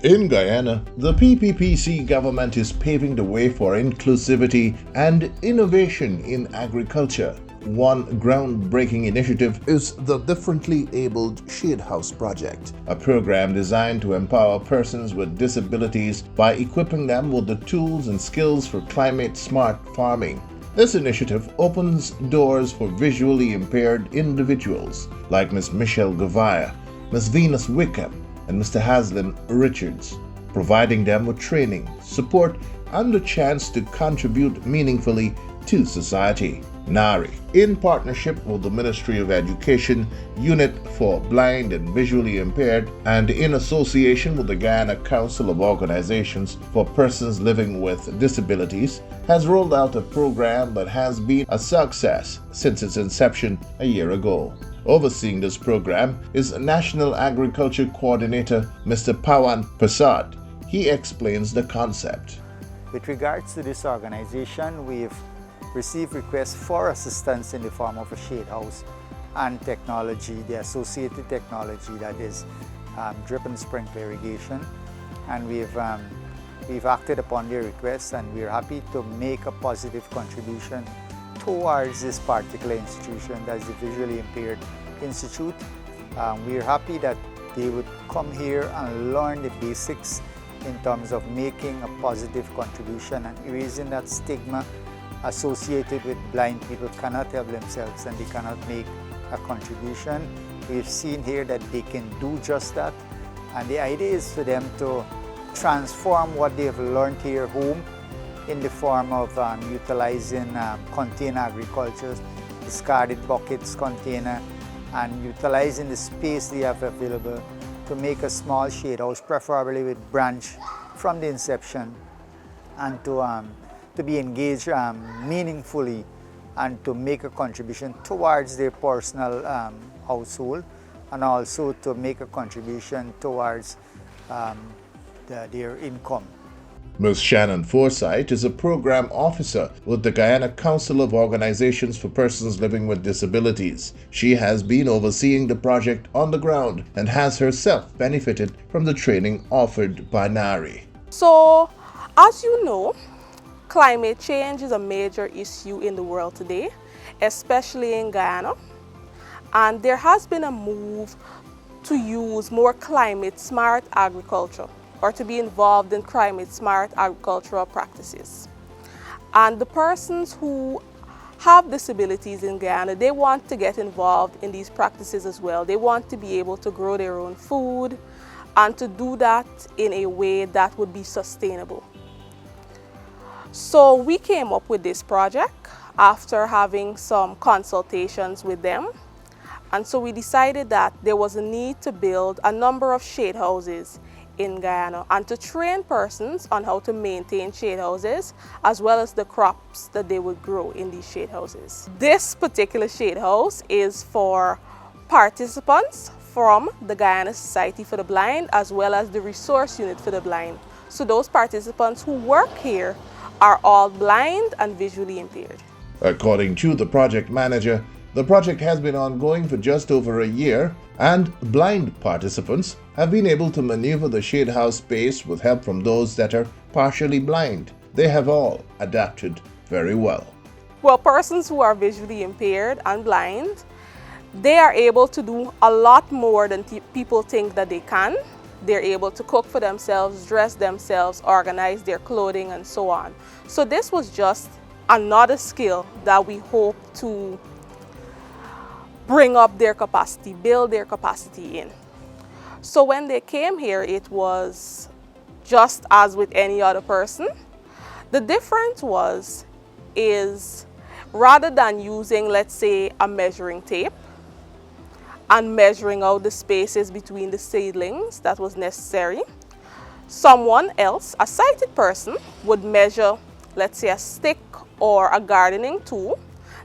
In Guyana, the PPPC government is paving the way for inclusivity and innovation in agriculture. One groundbreaking initiative is the Differently Abled Shade House Project, a program designed to empower persons with disabilities by equipping them with the tools and skills for climate-smart farming. This initiative opens doors for visually impaired individuals like Ms. Michelle Gavaya, Ms. Venus Wickham, and Mr. Haslin Richards, providing them with training, support, and the chance to contribute meaningfully to society. NARI, in partnership with the Ministry of Education, Unit for Blind and Visually Impaired, and in association with the Guyana Council of Organizations for Persons Living with Disabilities, has rolled out a program that has been a success since its inception a year ago. Overseeing this program is National Agriculture Coordinator Mr. Pawan Prasad. He explains the concept. With regards to this organization, we've received requests for assistance in the form of a shade house and technology, the associated technology that is drip and sprinkler irrigation. And we've acted upon their requests, and we're happy to make a positive contribution towards this particular institution, that's the Visually Impaired Institute. We're happy that they would come here and learn the basics in terms of making a positive contribution and erasing that stigma associated with blind people cannot help themselves and they cannot make a contribution. We've seen here that they can do just that, and the idea is for them to transform what they've learned here home in the form of utilizing container agriculture, discarded buckets container, and utilizing the space they have available to make a small shade house, preferably with branch from the inception, and to be engaged meaningfully and to make a contribution towards their personal household, and also to make a contribution towards their income. Ms. Shannon Forsyth is a program officer with the Guyana Council of Organizations for Persons Living with Disabilities. She has been overseeing the project on the ground and has herself benefited from the training offered by NARI. So, as you know, climate change is a major issue in the world today, especially in Guyana. And there has been a move to use more climate-smart agriculture, or to be involved in climate-smart agricultural practices. And the persons who have disabilities in Guyana, they want to get involved in these practices as well. They want to be able to grow their own food and to do that in a way that would be sustainable. So we came up with this project after having some consultations with them. And so we decided that there was a need to build a number of shade houses in Guyana and to train persons on how to maintain shade houses as well as the crops that they would grow in these shade houses. This particular shade house is for participants from the Guyana Society for the Blind as well as the Resource Unit for the Blind. So those participants who work here are all blind and visually impaired. According to the project manager, the project has been ongoing for just over a year, and blind participants have been able to maneuver the shade house space with help from those that are partially blind. They have all adapted very well. Well, persons who are visually impaired and blind, they are able to do a lot more than people think that they can. They're able to cook for themselves, dress themselves, organize their clothing, and so on. So this was just another skill that we hope to bring up their capacity, build their capacity in. So when they came here, it was just as with any other person. The difference is rather than using, let's say, a measuring tape and measuring out the spaces between the seedlings that was necessary, someone else, a sighted person, would measure, let's say, a stick or a gardening tool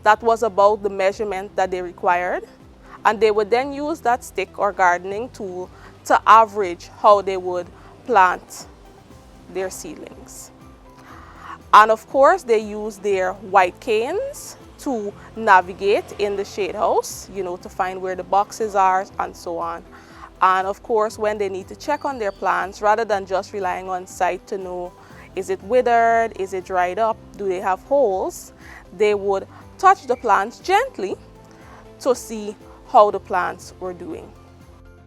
that was about the measurement that they required, and they would then use that stick or gardening tool to average how they would plant their seedlings. And of course, they use their white canes to navigate in the shade house, to find where the boxes are and so on. And of course, when they need to check on their plants, rather than just relying on sight to know, is it withered, is it dried up, do they have holes, they would touch the plants gently to see how the plants were doing.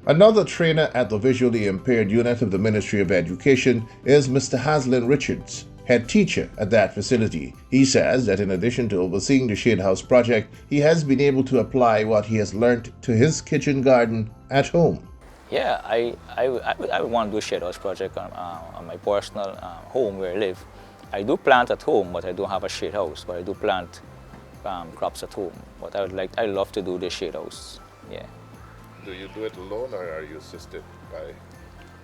Another trainer at the visually impaired unit of the Ministry of Education is Mr. Haslin Richards, head teacher at that facility. He says that in addition to overseeing the Shade House project, he has been able to apply what he has learned to his kitchen garden at home. Yeah, I want to do a Shade House project on my personal home where I live. I do plant at home, but I don't have a shade house. But I do plant crops at home. But I love to do the shade house. Yeah. Do you do it alone or are you assisted by?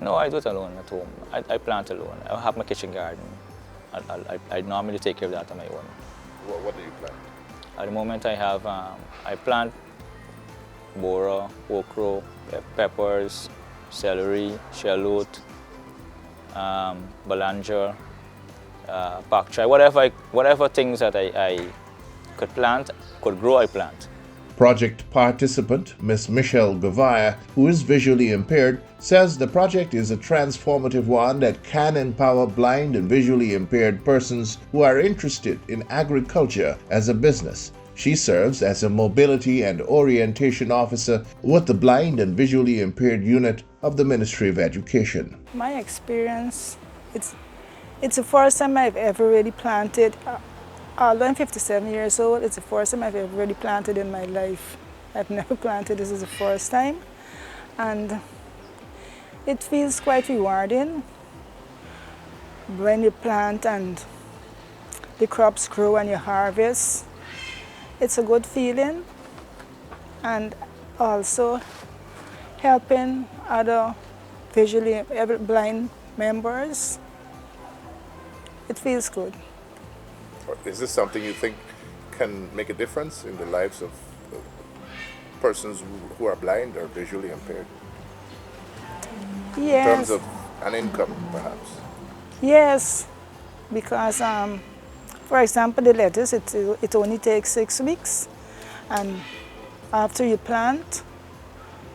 No, I do it alone at home. I plant alone. I have my kitchen garden. I normally take care of that on my own. What do you plant? At the moment, I plant bora, okra, peppers, celery, shallot, belanger, pak chai, whatever things that I could grow, I plant. Project participant Ms. Michelle Gavaya, who is visually impaired, says the project is a transformative one that can empower blind and visually impaired persons who are interested in agriculture as a business. She serves as a mobility and orientation officer with the blind and visually impaired unit of the Ministry of Education. My experience, it's the first time I've ever really planted. Although I'm 57 years old, it's the first time I've ever really planted in my life. I've never planted, this is the first time. And it feels quite rewarding when you plant and the crops grow and you harvest. It's a good feeling, and also helping other visually blind members. It feels good. Is this something you think can make a difference in the lives of persons who are blind or visually impaired? Yes. In terms of an income, perhaps? Yes, because for example, the lettuce, it only takes 6 weeks, and after you plant,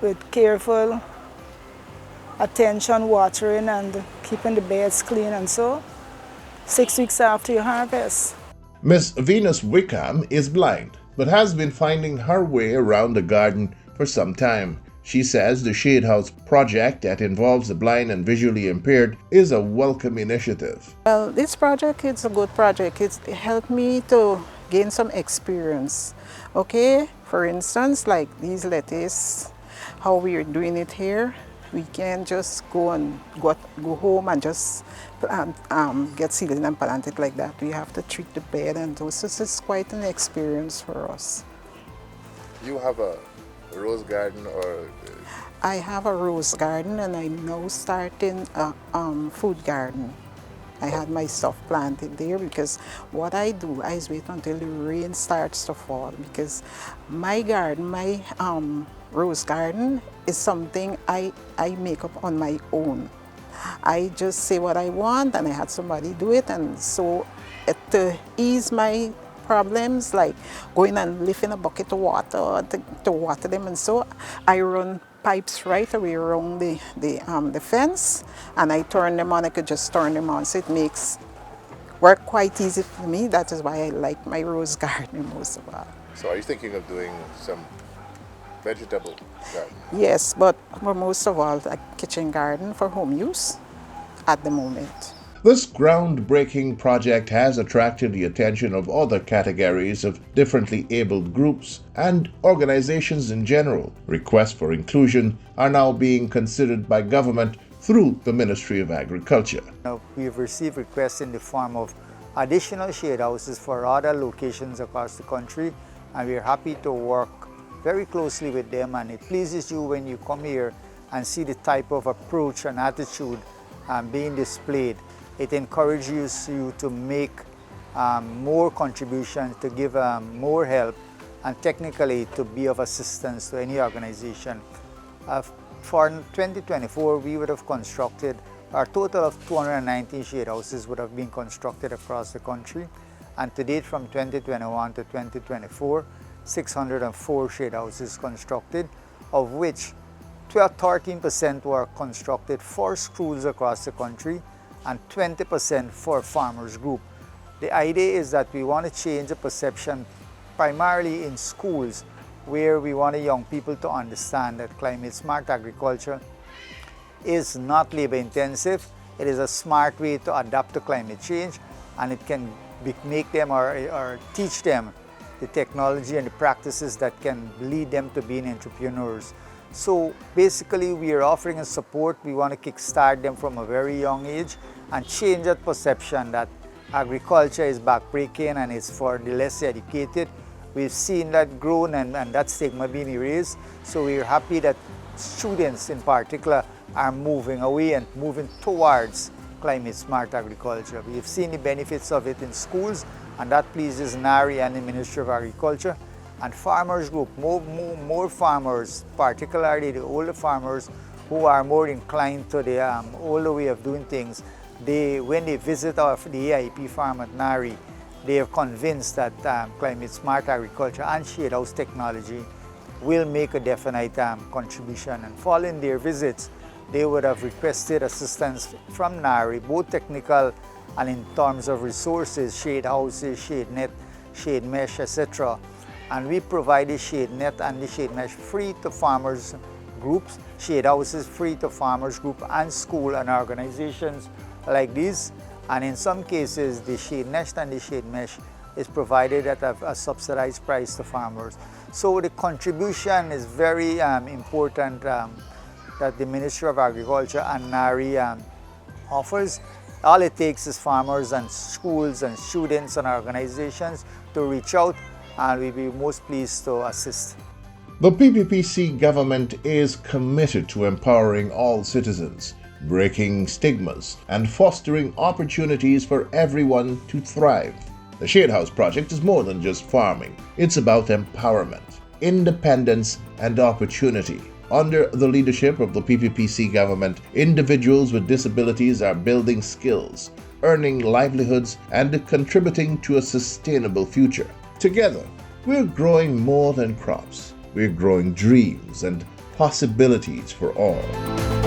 with careful attention, watering and keeping the beds clean and so, 6 weeks after you harvest. Miss Venus Wickham is blind, but has been finding her way around the garden for some time. She says the Shade House project that involves the blind and visually impaired is a welcome initiative. Well, this project is a good project. It helped me to gain some experience. Okay, for instance, like these lettuce, how we are doing it here. We can just go home and just get seeded and plant it like that. We have to treat the bed, and this is quite an experience for us. You have a rose garden or? I have a rose garden, and I'm now starting a food garden. I had my stuff planted there because what I do is wait until the rain starts to fall, because my garden, my rose garden is something I make up on my own. I just say what I want and I had somebody do it, and so to ease my problems like going and lifting a bucket of water to water them, and so I run pipes right away around the fence, and I turn them on. I could just turn them on, so it makes work quite easy for me. That is why I like my rose garden most of all. So are you thinking of doing some vegetable garden? Yes, but most of all a kitchen garden for home use at the moment. This groundbreaking project has attracted the attention of other categories of differently abled groups and organizations in general. Requests for inclusion are now being considered by government through the Ministry of Agriculture. We've received requests in the form of additional shade houses for other locations across the country, and we're happy to work very closely with them, and it pleases you when you come here and see the type of approach and attitude being displayed. It encourages you to make more contributions, to give more help, and technically to be of assistance to any organization. For 2024, we would have constructed, our total of 219 shade houses would have been constructed across the country, and to date from 2021 to 2024, 604 shade houses constructed, of which 13% were constructed for schools across the country and 20% for farmers group. The idea is that we want to change the perception primarily in schools, where we want young people to understand that climate smart agriculture is not labor intensive. It is a smart way to adapt to climate change, and it can make them or teach them the technology and the practices that can lead them to being entrepreneurs. So basically we are offering a support. We want to kickstart them from a very young age and change that perception that agriculture is backbreaking and it's for the less educated. We've seen that grown and that stigma being erased. So we're happy that students in particular are moving away and moving towards climate smart agriculture. We've seen the benefits of it in schools, and that pleases NARI and the Ministry of Agriculture. And farmers group, more farmers, particularly the older farmers who are more inclined to the older way of doing things, when they visit the Aiep farm at NARI, they are convinced that climate smart agriculture and shade house technology will make a definite contribution. And following their visits, they would have requested assistance from NARI, both technical and in terms of resources, shade houses, shade net, shade mesh, etc. And we provide the shade net and the shade mesh free to farmers groups, shade houses free to farmers group and school and organizations like these. And in some cases, the shade nest and the shade mesh is provided at a subsidized price to farmers. So the contribution is very important that the Ministry of Agriculture and NARI offers. All it takes is farmers and schools and students and organizations to reach out, and we'll be most pleased to assist. The PPPC government is committed to empowering all citizens, breaking stigmas, and fostering opportunities for everyone to thrive. The Shade House project is more than just farming. It's about empowerment, independence, and opportunity. Under the leadership of the PPPC government, individuals with disabilities are building skills, earning livelihoods, and contributing to a sustainable future. Together, we're growing more than crops. We're growing dreams and possibilities for all.